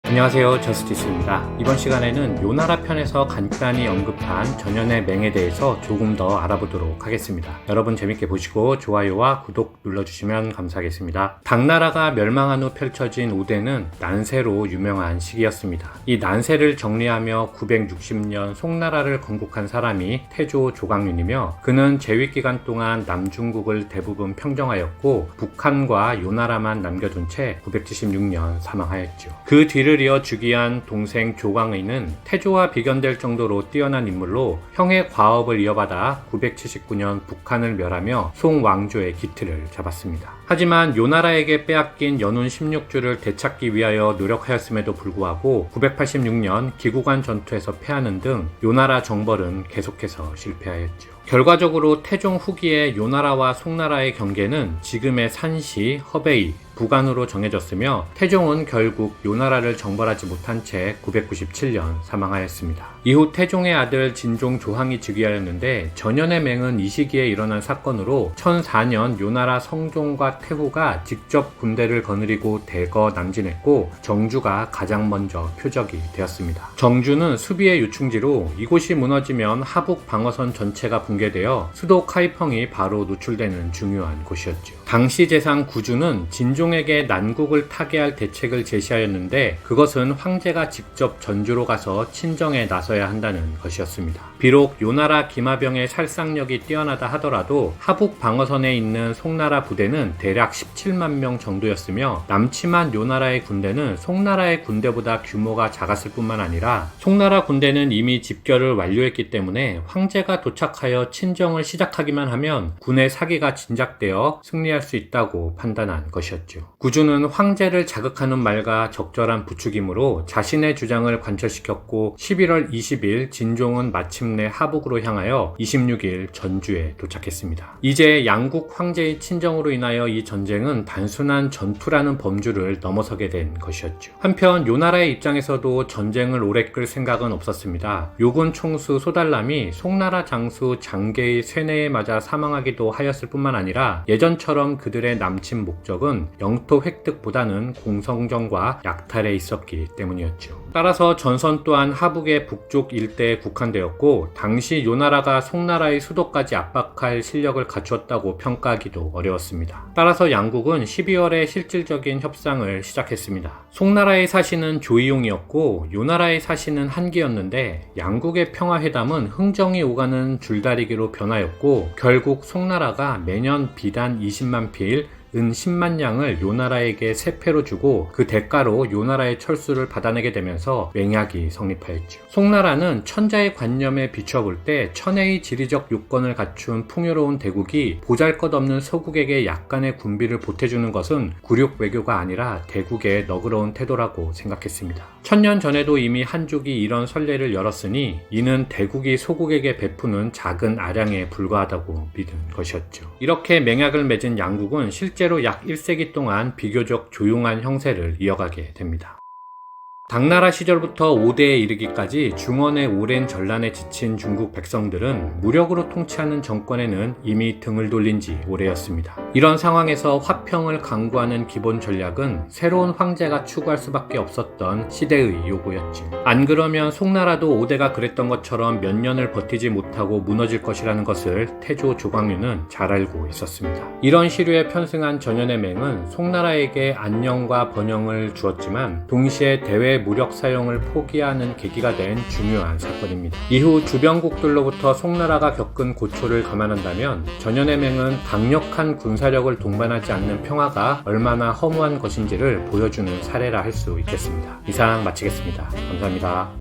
안녕하세요, 저스티스입니다. 이번 시간에는 요나라 편에서 간단히 언급한 전현의 맹에 대해서 조금 더 알아보도록 하겠습니다. 여러분 재밌게 보시고 좋아요와 구독 눌러주시면 감사하겠습니다. 당나라가 멸망한 후 펼쳐진 오대는 난세로 유명한 시기였습니다. 이 난세를 정리하며 960년 송나라를 건국한 사람이 태조 조광윤이며, 그는 재위기간 동안 남중국을 대부분 평정하였고 북한과 요나라만 남겨둔 채 976년 사망하였죠. 그 뒤를 이어 즉위한 동생 조광의는 태조와 비견될 정도로 뛰어난 인물로 형의 과업을 이어받아 979년 북한을 멸하며 송왕조의 기틀을 잡았습니다. 하지만 요나라에게 빼앗긴 연운 16주를 되찾기 위하여 노력하였음에도 불구하고 986년 기구관 전투에서 패하는 등 요나라 정벌은 계속해서 실패하였죠. 결과적으로 태종 후기에 요나라와 송나라의 경계는 지금의 산시, 허베이, 부간으로 정해졌으며 태종은 결국 요나라를 정벌하지 못한 채 997년 사망하였습니다. 이후 태종의 아들 진종 조항이 즉위하였는데, 전현의 맹은 이 시기에 일어난 사건으로 1004년 요나라 성종과 태후가 직접 군대를 거느리고 대거 남진했고 정주가 가장 먼저 표적이 되었습니다. 정주는 수비의 요충지로 이곳이 무너지면 하북 방어선 전체가 붕괴되어 수도 카이펑이 바로 노출되는 중요한 곳이었죠. 당시 재상 구주는 진종에게 난국을 타개할 대책을 제시하였는데, 그것은 황제가 직접 전주로 가서 친정에 나서야 한다는 것이었습니다. 비록 요나라 기마병의 살상력이 뛰어나다 하더라도 하북 방어선에 있는 송나라 부대는 대략 17만 명 정도였으며, 남침한 요나라의 군대는 송나라의 군대보다 규모가 작았을 뿐만 아니라 송나라 군대는 이미 집결을 완료했기 때문에 황제가 도착하여 친정을 시작하기만 하면 군의 사기가 진작되어 승리할 수 있다고 판단한 것이었죠. 구주는 황제를 자극하는 말과 적절한 부추김으로 자신의 주장을 관철시켰고 11월 20일 진종은 마침내 하북으로 향하여 26일 전주에 도착했습니다. 이제 양국 황제의 친정으로 인하여 이 전쟁은 단순한 전투라는 범주를 넘어서게 된 것이었죠. 한편 요나라의 입장에서도 전쟁을 오래 끌 생각은 없었습니다. 요군 총수 소달람이 송나라 장수 장계의 쇠뇌에 맞아 사망하기도 하였을 뿐만 아니라 예전처럼 그들의 남친 목적은 영토 획득보다는 공성전과 약탈에 있었기 때문이었죠. 따라서 전선 또한 하북의 북쪽 일대에 국한되었고, 당시 요나라가 송나라의 수도까지 압박할 실력을 갖추었다고 평가하기도 어려웠습니다. 따라서 양국은 12월에 실질적인 협상을 시작했습니다. 송나라의 사신은 조이용이었고 요나라의 사신은 한기였는데, 양국의 평화회담은 흥정이 오가는 줄다리기로 변하였고, 결국 송나라가 매년 비단 20만 필 은 10만 양을 요나라에게 세패로 주고 그 대가로 요나라의 철수를 받아내게 되면서 맹약이 성립하였죠. 송나라는 천자의 관념에 비춰볼 때 천혜의 지리적 요건을 갖춘 풍요로운 대국이 보잘것없는 서국에게 약간의 군비를 보태주는 것은 굴욕 외교가 아니라 대국의 너그러운 태도라고 생각했습니다. 1000년 전에도 이미 한족이 이런 선례를 열었으니 이는 대국이 소국에게 베푸는 작은 아량에 불과하다고 믿은 것이었죠. 이렇게 맹약을 맺은 양국은 실제로 약 1세기 동안 비교적 조용한 형세를 이어가게 됩니다. 당나라 시절부터 5대에 이르기까지 중원의 오랜 전란에 지친 중국 백성들은 무력으로 통치하는 정권에는 이미 등을 돌린 지 오래였습니다. 이런 상황에서 화평을 강구하는 기본 전략은 새로운 황제가 추구할 수밖에 없었던 시대의 요구였죠. 안 그러면 송나라도 5대가 그랬던 것처럼 몇 년을 버티지 못하고 무너질 것이라는 것을 태조 조광윤은 잘 알고 있었습니다. 이런 시류에 편승한 전현의 맹은 송나라에게 안녕과 번영을 주었지만 동시에 대외 무력 사용을 포기하는 계기가 된 중요한 사건입니다. 이후 주변국들로부터 송나라가 겪은 고초를 감안한다면 전현의 맹은 강력한 군사력을 동반하지 않는 평화가 얼마나 허무한 것인지를 보여주는 사례라 할 수 있겠습니다. 이상 마치겠습니다. 감사합니다.